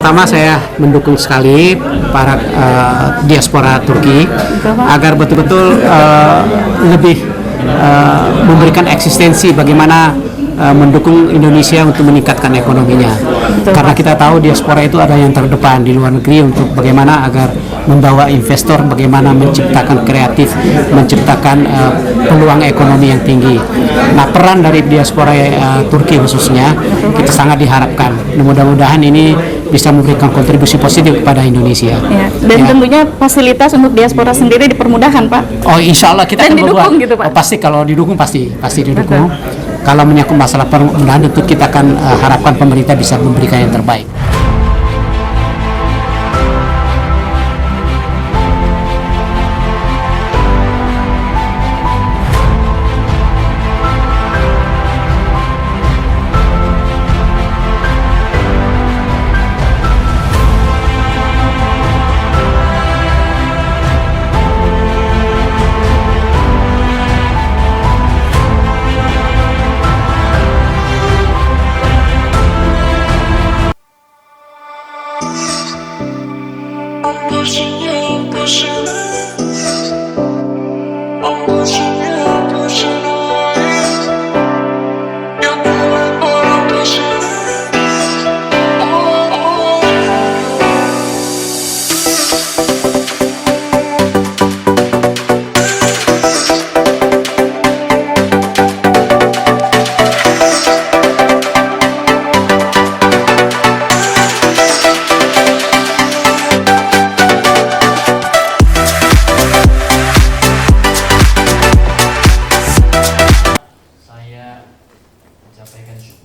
pertama saya mendukung sekali para diaspora Turki agar betul-betul lebih memberikan eksistensi bagaimana mendukung Indonesia untuk meningkatkan ekonominya. Karena kita tahu diaspora itu ada yang terdepan di luar negeri untuk bagaimana agar membawa investor, bagaimana menciptakan kreatif, menciptakan peluang ekonomi yang tinggi. Nah, peran dari diaspora Turki khususnya kita sangat diharapkan. Mudah-mudahan ini bisa memberikan kontribusi positif kepada Indonesia. Ya. Dan tentunya fasilitas untuk diaspora sendiri dipermudahkan, Pak. Oh, insya Allah kita akan didukung membuat. gitu, Pak. Oh, pasti kalau didukung pasti didukung. Kalau menyangkut masalah permudahan tentu kita akan harapkan pemerintah bisa memberikan yang terbaik.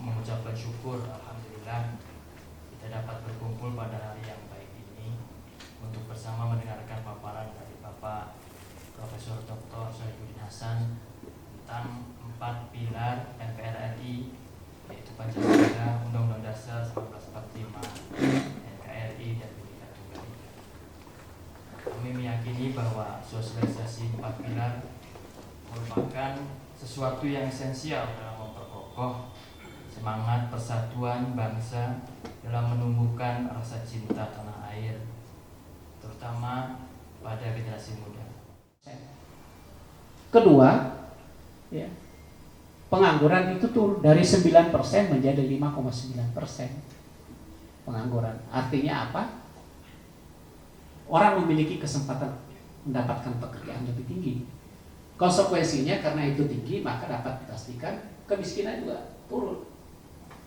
mengucapkan syukur, alhamdulillah kita dapat berkumpul pada hari yang baik ini untuk bersama mendengarkan paparan dari Bapak Profesor Dr. Saifuddin Hasan tentang 4 pilar MPR RI, yaitu Pancasila, Undang-Undang Dasar 1945, NKRI, dan Bhinneka Tunggal Ika. Kami meyakini bahwa sosialisasi 4 pilar merupakan sesuatu yang esensial dalam memperkokoh semangat persatuan bangsa dalam menumbuhkan rasa cinta tanah air, terutama pada generasi muda. Kedua, ya, pengangguran itu turun dari 9% menjadi 5,9% pengangguran. Artinya apa? Orang memiliki kesempatan mendapatkan pekerjaan lebih tinggi. Konsekuensinya karena itu tinggi, maka dapat dipastikan kemiskinan juga turun.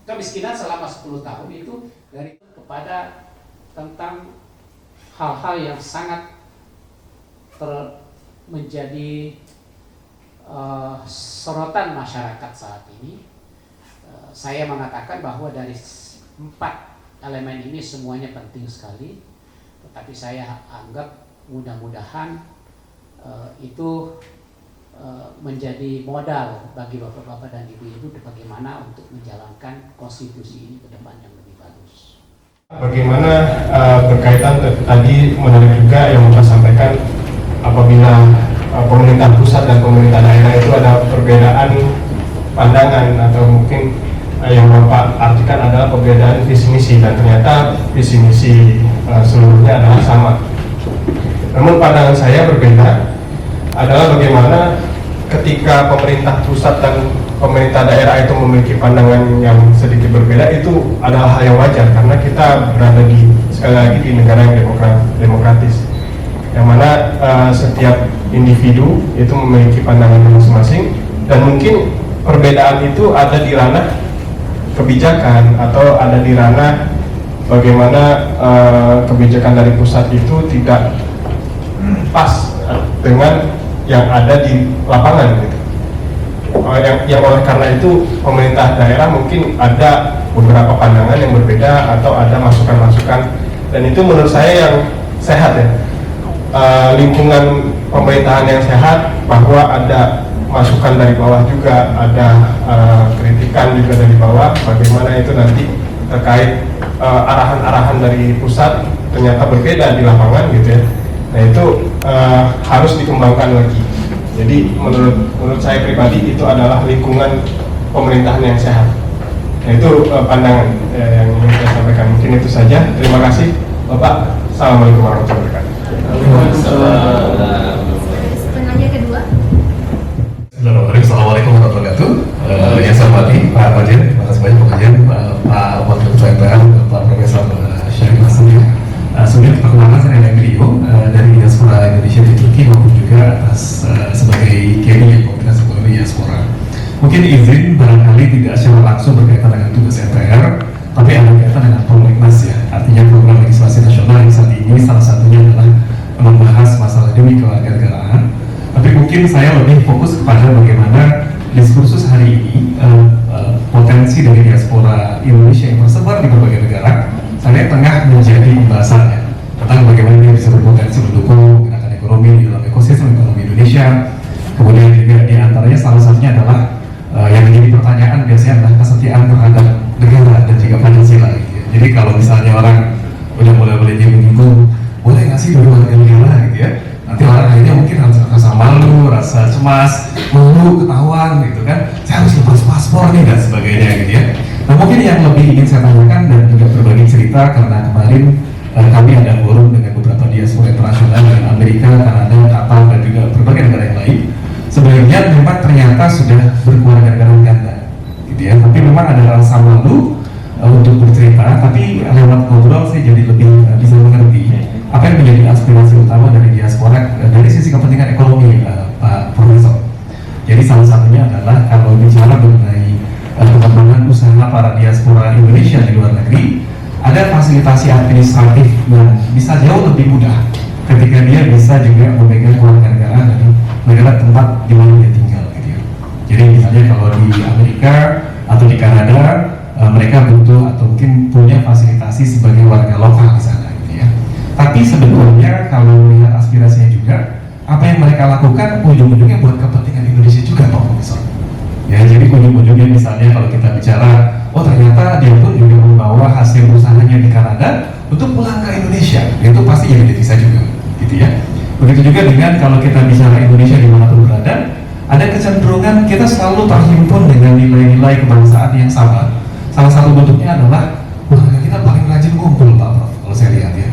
Kemiskinan selama 10 tahun itu dari kepada tentang hal-hal yang sangat menjadi sorotan masyarakat saat ini. Saya mengatakan bahwa dari 4 elemen ini semuanya penting sekali, tetapi saya anggap mudah-mudahan itu menjadi modal bagi bapak-bapak dan ibu-ibu bagaimana untuk menjalankan konstitusi ini ke depan yang lebih bagus. Bagaimana berkaitan tadi menarik juga yang Bapak sampaikan, apabila pemerintah pusat dan pemerintah daerah itu ada perbedaan pandangan atau mungkin yang Bapak artikan adalah perbedaan visi misi, dan ternyata visi misi seluruhnya adalah sama. Namun pandangan saya berbeda adalah bagaimana ketika pemerintah pusat dan pemerintah daerah itu memiliki pandangan yang sedikit berbeda, itu adalah hal yang wajar karena kita berada di, sekali lagi, di negara yang demokratis, yang mana setiap individu itu memiliki pandangan masing-masing, dan mungkin perbedaan itu ada di ranah kebijakan atau ada di ranah bagaimana kebijakan dari pusat itu tidak pas dengan yang ada di lapangan gitu. Yang oleh karena itu pemerintah daerah mungkin ada beberapa pandangan yang berbeda atau ada masukan-masukan, dan itu menurut saya yang sehat ya. Lingkungan pemerintahan yang sehat, bahwa ada masukan dari bawah juga, ada kritikan juga dari bawah, bagaimana itu nanti terkait arahan-arahan dari pusat ternyata berbeda di lapangan gitu ya. Nah itu harus dikembangkan lagi. Jadi menurut saya pribadi itu adalah lingkungan pemerintahan yang sehat. Nah itu pandangan yang ingin saya sampaikan. mungkin itu saja. Terima kasih Bapak. Assalamualaikum warahmatullahi wabarakatuh. Setengahnya kedua. Assalamualaikum warahmatullahi wabarakatuh. Yang saya hormati Pak Wajen, terima kasih banyak Pak Wajen, Pak Wakil Ketua MPR, Pak Profesor Syarif Hasan. Sebelumnya perkenalkan saya Neng Rio dari Diaspora Indonesia di Turki maupun juga atas sebagai KDI Komunitas Ekonomi Diaspora. Mungkin izin barangkali tidak secara langsung berkaitan dengan tugas MPR, tapi ada kaitan dengan Prolegnas ya, artinya program legislasi nasional yang saat ini salah satunya adalah membahas masalah demi kewarganegaraan. Tapi mungkin saya lebih fokus kepada bagaimana diskursus hari ini potensi dari diaspora Indonesia yang tersebar di berbagai negara saya tengah menjadi pembahasannya tentang bagaimana dia bisa berpotensi mendukung gerakan ekonomi di dalam ekosistem ekonomi Indonesia. Kemudian juga di antaranya salah satunya adalah yang menjadi pertanyaan biasanya adalah kesetiaan terhadap negara dan juga Pancasila gitu ya. Jadi kalau misalnya orang udah mulai menyinggung boleh nggak sih dari warga negara gitu ya, nanti orang akhirnya mungkin rasa malu, rasa cemas, malu ketahuan gitu kan, saya harus lepas paspor nih dan sebagainya gitu ya. Nah mungkin yang lebih ingin saya tanyakan dan juga berbagi cerita karena kemarin kami ada forum dengan beberapa diaspora internasional dari Amerika, Kanada, Qatar dan juga berbagai negara yang lain. Sebenarnya memang ternyata sudah berkewarganegaraan ganda gitu ya, tapi memang ada rasa malu untuk bercerita, tapi lewat ngobrol saya jadi lebih bisa mengerti apa yang menjadi aspirasi utama dari diaspora dari sisi kepentingan ekonomi Pak Profesor. Jadi salah satunya adalah kalau bicara mengenai pengembangan usaha para diaspora Indonesia di luar negeri, ada fasilitasi administratif yang bisa jauh lebih mudah ketika dia bisa juga memegang kewarganegaraan dari negara tempat di mana dia tinggal gitu ya. Jadi misalnya kalau di Amerika atau di Kanada mereka butuh atau mungkin punya fasilitasi sebagai warga lokal di sana gitu ya. Tapi sebetulnya kalau melihat aspirasinya juga, apa yang mereka lakukan ujung-ujungnya buat kepentingan Indonesia juga Pak Profesor. Ya, jadi ujung-ujungnya misalnya kalau kita bicara, oh ternyata dia pun juga membawa hasil usahanya di Kanada untuk pulang ke Indonesia, itu pasti jadi devisa juga, gitu ya. Begitu juga dengan kalau kita bicara Indonesia dimanapun berada, ada kecenderungan kita selalu terhimpun dengan nilai-nilai kebangsaan yang sama. Salah satu bentuknya adalah warga kita paling rajin ngumpul Pak Prof, kalau saya lihat ya.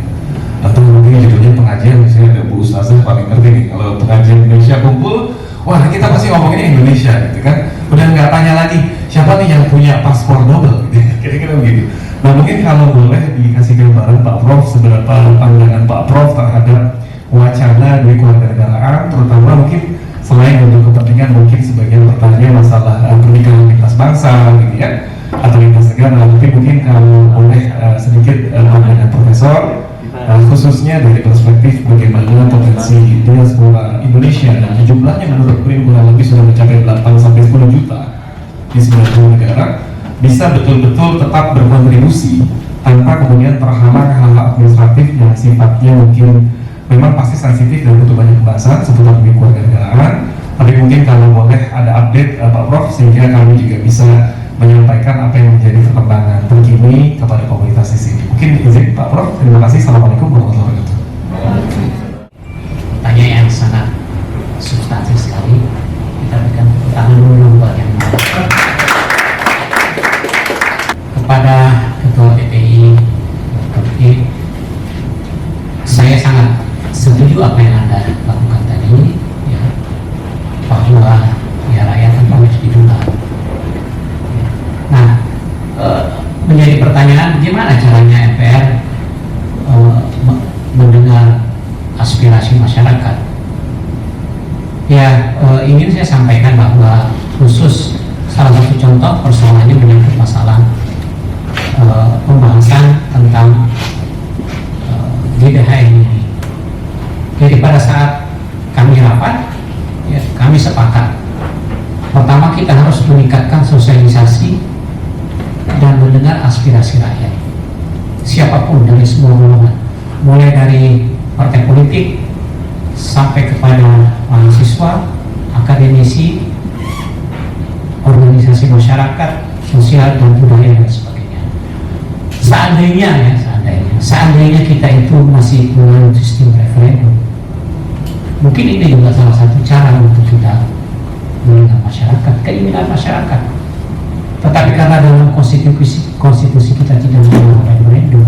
Atau mungkin judulnya pengajian, misalnya ada Bu Ustazah paling ngerti nih, kalau pengajian Indonesia kumpul, wah kita pasti ngomonginnya Indonesia gitu kan. Udah nggak tanya lagi siapa nih yang punya paspor double gitu, kira-kira begitu. Nah mungkin kalau boleh dikasih gambaran Pak Prof, seberapa pandangan Pak Prof terhadap wacana dari kewarganegaraan, terutama mungkin selain untuk kepentingan mungkin sebagian pertanyaan masalah pernikahan lintas bangsa gitu ya, atau lintas negara, tapi mungkin kalau boleh sedikit pandangan Profesor khususnya dari perspektif bagaimana potensi diaspora Indonesia dan jumlahnya menurut BRIN kurang lebih sudah mencapai 8-10 juta di 90 negara bisa betul-betul tetap berkontribusi tanpa kemudian terhalang hal-hal administratif yang sifatnya mungkin memang pasti sensitif dan butuh banyak pembahasan seputar kewarganegaraan. Tapi mungkin kalau boleh ada update Pak Prof sehingga kami juga bisa menyampaikan apa yang menjadi perkembangan terkini kepada komunitas di sini. Mungkin izin Pak Prof. Terima kasih. Assalamualaikum warahmatullahi wabarakatuh. Pertanyaan yang sangat substantif sekali. Kita berikan tepuk tangan dulu buat yang kepada Ketua PPI Turki. Saya sangat setuju apa yang Anda lakukan tadi ya, bahwa ya rakyat tanpa harus didengar. Nah, menjadi pertanyaan bagaimana caranya MPR mendengar aspirasi masyarakat. Ya, ingin saya sampaikan bahwa khusus salah satu contoh persoalannya menyangkut masalah pembahasan tentang GBHN ini. Jadi pada saat kami rapat, ya, kami sepakat. Pertama kita harus meningkatkan sosialisasi dan mendengar aspirasi rakyat. Siapapun dari semua golongan, mulai dari partai politik sampai kepada mahasiswa, akademisi, organisasi masyarakat, sosial dan budaya dan sebagainya. Seandainya kita itu masih menganut sistem referendum, mungkin ini juga salah satu cara untuk kita mendengar masyarakat, keinginan masyarakat. Tetapi karena dalam konstitusi kita tidak mengenal referendum,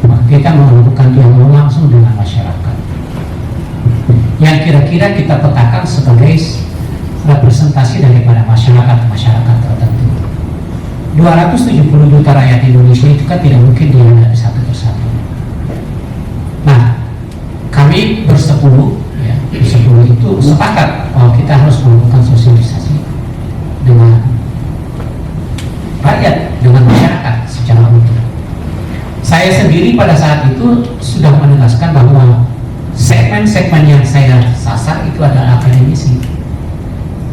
maka kita melakukan dialog langsung dengan masyarakat yang kira-kira kita petakan sebagai representasi daripada masyarakat tertentu. 270 juta rakyat Indonesia itu kan tidak mungkin dihadapi satu persatu. Nah, kami bersepuluh itu sepakat bahwa kita harus melakukan sosialisasi dengan rakyat, dengan masyarakat secara utuh. Saya sendiri pada saat itu sudah menegaskan bahwa segmen-segmen yang saya sasar itu adalah akademisi.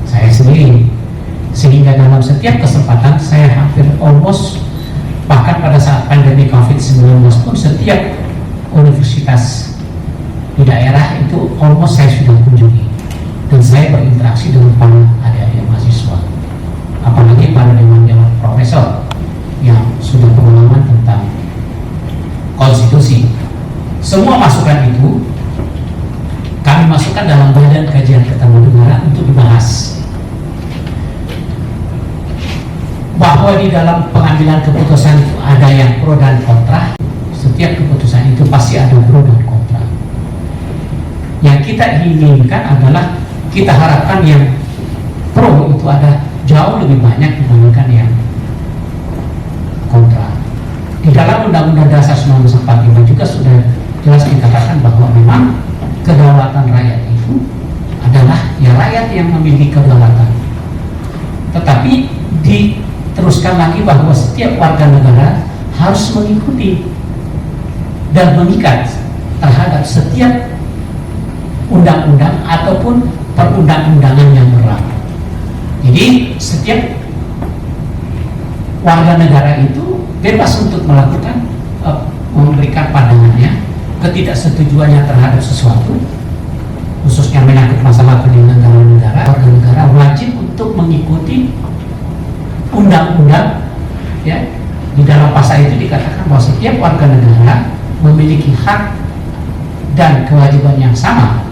Saya sendiri, sehingga dalam setiap kesempatan saya hampir almost, bahkan pada saat pandemi COVID-19 pun setiap universitas di daerah itu almost saya sudah kunjungi, dan saya berinteraksi dengan para adik-adik mahasiswa, apalagi para dewan-dewan profesor yang sudah pengalaman tentang konstitusi. Semua masukan itu kami masukkan dalam Badan Kajian Ketatanegaraan untuk dibahas. Bahwa di dalam pengambilan keputusan itu ada yang pro dan kontra. Setiap keputusan itu pasti ada pro dan kontra. Yang kita inginkan adalah, kita harapkan yang pro itu ada jauh lebih banyak dibandingkan yang kontra. Di dalam Undang-Undang Dasar 1945 juga sudah jelas dikatakan bahwa memang kedaulatan rakyat itu adalah ya rakyat yang memiliki kedaulatan. Tetapi diteruskan lagi bahwa setiap warga negara harus mengikuti dan mengikat terhadap setiap undang-undang ataupun perundang-undangan yang berlaku. Jadi setiap warga negara itu bebas untuk melakukan memberikan pandangannya, ketidaksetujuannya terhadap sesuatu, khususnya menyangkut masalah penyelenggaraan negara. Warga negara wajib untuk mengikuti undang-undang. Ya, di dalam pasal itu dikatakan bahwa setiap warga negara memiliki hak dan kewajiban yang sama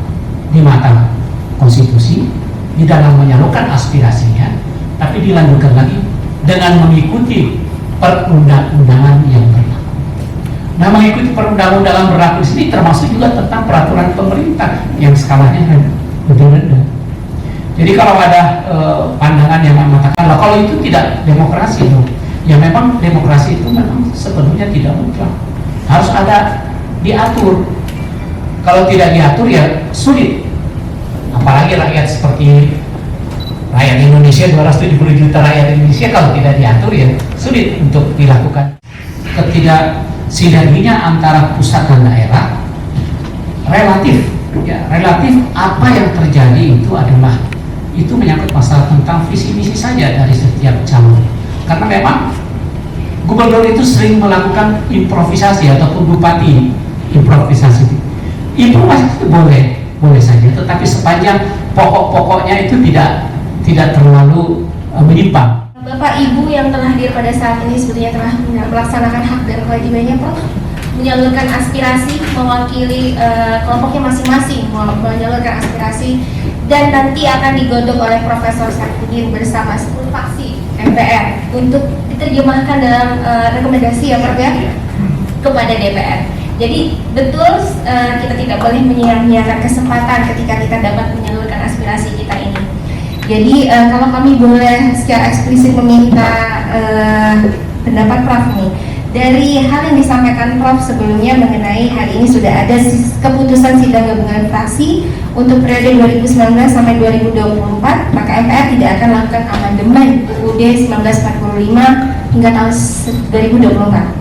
di mata konstitusi di dalam menyalurkan aspirasinya, tapi dilanjutkan lagi dengan mengikuti perundang-undangan yang berlaku. Nah, mengikuti perundang-undangan berlaku di sini termasuk juga tentang peraturan pemerintah yang skalanya lebih rendah. Jadi kalau ada pandangan yang mengatakan, kalau itu tidak demokrasi, ya memang demokrasi itu memang sepenuhnya tidak mutlak, harus ada diatur. Kalau tidak diatur ya sulit. Apalagi rakyat seperti rakyat Indonesia, 270 juta rakyat Indonesia, kalau tidak diatur ya sulit untuk dilakukan. Ketidaksinerginya antara pusat dan daerah relatif apa yang terjadi itu adalah itu menyangkut masalah tentang visi misi saja dari setiap calon. Karena memang gubernur itu sering melakukan improvisasi ataupun bupati improvisasi. Improvisasi itu boleh saja, tetapi sepanjang pokok-pokoknya itu tidak terlalu menyimpang. Bapak Ibu yang telah hadir pada saat ini sebetulnya telah melaksanakan hak dan kewajibannya, Prof, menyalurkan aspirasi, mewakili kelompoknya masing-masing, menyalurkan aspirasi, dan nanti akan digodok oleh Profesor Saifuddin bersama 10 fraksi MPR untuk diterjemahkan dalam rekomendasi ya, Prof, ya, kepada DPR. Jadi betul kita tidak boleh menyia-nyiakan kesempatan ketika kita dapat menyalurkan aspirasi kita ini. Jadi kalau kami boleh secara eksplisit meminta pendapat Prof nih, dari hal yang disampaikan Prof sebelumnya mengenai hari ini sudah ada keputusan sidang gabungan fraksi untuk periode 2019 sampai 2024, maka MPR tidak akan melakukan amandemen UUD 1945 hingga tahun 2024.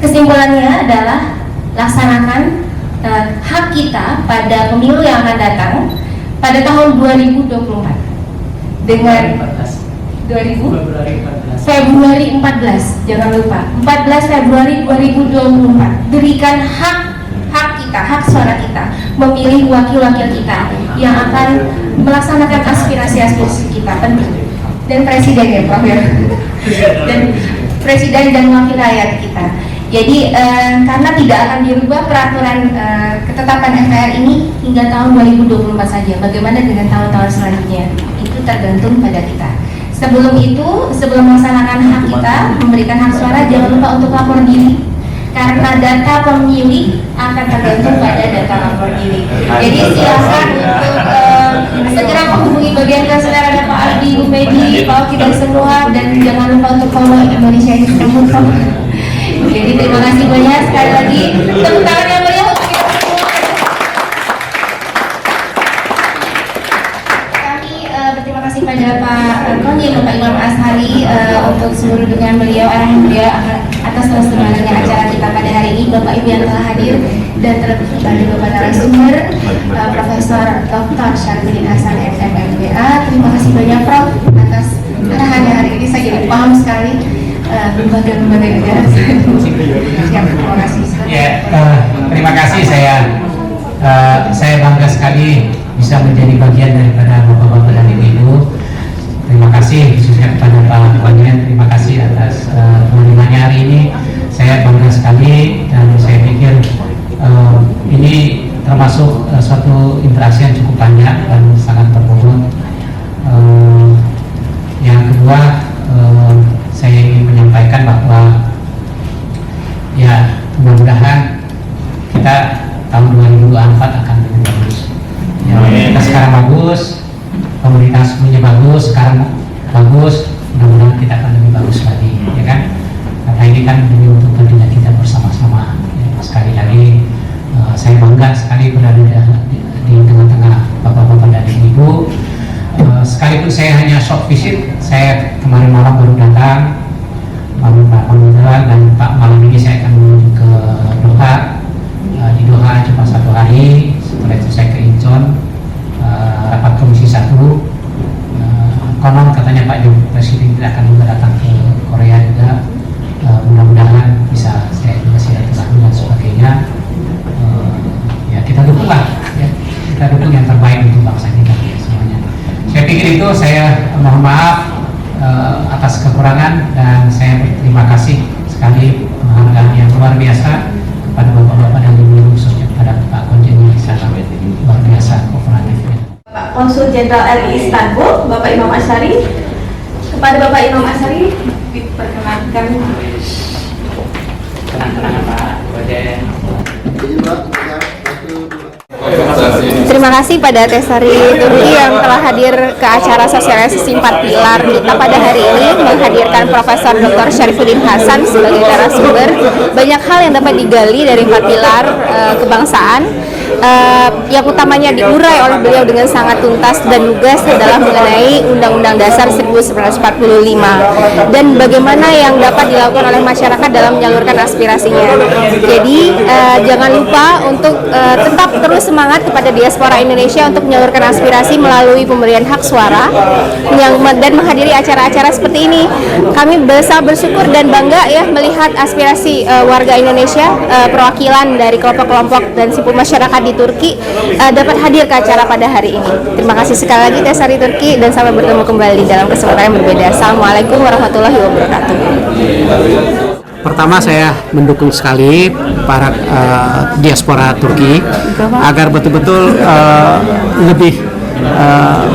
Kesimpulannya adalah laksanakan hak kita pada pemilu yang akan datang pada tahun 2024 dengan 2000 Februari 14, jangan lupa 14 Februari 2024 berikan hak kita, hak suara kita, memilih wakil-wakil kita yang akan melaksanakan aspirasi-aspirasi kita, penting. Dan presiden ya Prof ya, dan presiden dan wakil rakyat kita. Jadi karena tidak akan dirubah peraturan ketetapan MPR ini hingga tahun 2024 saja. Bagaimana dengan tahun-tahun selanjutnya? Itu tergantung pada kita. Sebelum itu, sebelum melaksanakan hak kita, memberikan hak suara, jangan lupa untuk lapor diri. Karena data pemilih akan tergantung pada data lapor diri. Jadi silakan untuk segera menghubungi bagian kanselir ada Pak Aldi, Bu Medi, Pak Oki dan semua, dan jangan lupa untuk follow Indonesia Instagram. Jadi terima kasih banyak sekali lagi. Tepuk tangan yang meriah untuk kita semua. Kami berterima kasih pada Pak Konjen, Bapak Imam Ashari untuk seluruh dukungan beliau, arahan beliau atas terselenggaranya acara kita pada hari ini. Bapak Ibu yang telah hadir dan terlebih pada Bapak narasumber Profesor Dr. Syarifudin Hasan MMBA. Terima kasih banyak Prof atas arahannya hari ini. Saya jadi paham sekali lembaga-lembaga negara. Terima kasih. Ya, terima kasih. Saya bangga sekali bisa menjadi bagian daripada bapak-bapak dan ibu-ibu. Terima kasih khususnya kepada Pak Konjen. Terima kasih atas pengirimannya hari ini. Saya bangga sekali dan saya pikir ini termasuk suatu interaksi yang cukup panjang dan sangat berbobot. Yang kedua, saya ingin menyampaikan bahwa ya mudah-mudahan kita tahun 2024 akan lebih bagus. Ya, kita sekarang bagus, pemerintah sebelumnya bagus, sekarang bagus, mudah-mudahan kita akan lebih bagus lagi, ya kan? Karena ini kan demi untuk kepentingan kita bersama-sama. Ya, sekali lagi, saya bangga sekali berada di tengah-tengah bapak-bapak dan ibu. Sekalipun saya hanya short visit, saya kemarin malam baru datang, dan Pak malam ini saya akan menuju ke Doha. Di Doha cuma 1 hari, setelah itu saya ke Incheon, rapat komisi 1. Konon katanya Pak Presiden tidak akan juga datang ke Korea juga. Mudah-mudahan bisa saya juga silaturahmi dan sebagainya. Ya kita dukung lah, ya. Kita dukung yang terbaik untuk bangsa kita semuanya. Saya pikir itu. Saya mohon maaf atas kekurangan dan saya berterima kasih sekali penghargaan yang luar biasa kepada bapak-bapak dan ibu-ibu, khususnya kepada Pak Konjen yang sangat luar biasa kooperatifnya. Pak Konsul Jenderal RI Istanbul, Bapak Imam Ashari. Kepada Bapak Imam Ashari, diperkenankan. Tenang-tenang Pak Konjen. Terima kasih pada Tesari Turki yang telah hadir ke acara sosialisasi 4 pilar kita pada hari ini, menghadirkan Profesor Dr. Syarifudin Hasan sebagai narasumber. Banyak hal yang dapat digali dari 4 pilar kebangsaan. Yang utamanya diurai oleh beliau dengan sangat tuntas dan lugas adalah mengenai Undang-Undang Dasar 1945 dan bagaimana yang dapat dilakukan oleh masyarakat dalam menyalurkan aspirasinya. Jadi jangan lupa untuk tetap terus semangat kepada diaspora Indonesia untuk menyalurkan aspirasi melalui pemberian hak suara dan menghadiri acara-acara seperti ini. Kami sangat bersyukur dan bangga ya melihat aspirasi warga Indonesia, perwakilan dari kelompok-kelompok dan simpul masyarakat di Turki dapat hadir ke acara pada hari ini. Terima kasih sekali lagi Tesari Turki dan sampai bertemu kembali dalam kesempatan yang berbeda. Assalamualaikum warahmatullahi wabarakatuh. Pertama saya mendukung sekali para diaspora Turki agar betul-betul lebih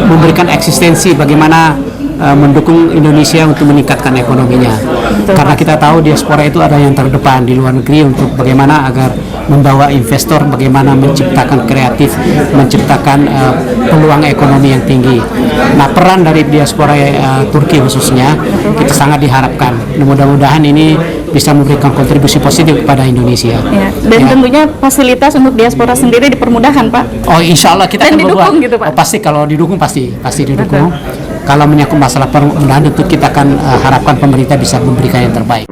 memberikan eksistensi bagaimana mendukung Indonesia untuk meningkatkan ekonominya. Karena kita tahu diaspora itu ada yang terdepan di luar negeri untuk bagaimana agar membawa investor, bagaimana menciptakan kreatif, menciptakan peluang ekonomi yang tinggi. Nah, peran dari diaspora Turki khususnya kita sangat diharapkan. Mudah-mudahan ini bisa memberikan kontribusi positif kepada Indonesia. Ya, dan tentunya fasilitas untuk diaspora sendiri dipermudahkan, Pak. Oh, insya Allah kita dan akan didukung berbuat. gitu, Pak. Oh, pasti kalau didukung pasti didukung. Kalau menyangkut masalah permudahan, tentu kita akan harapkan pemerintah bisa memberikan yang terbaik.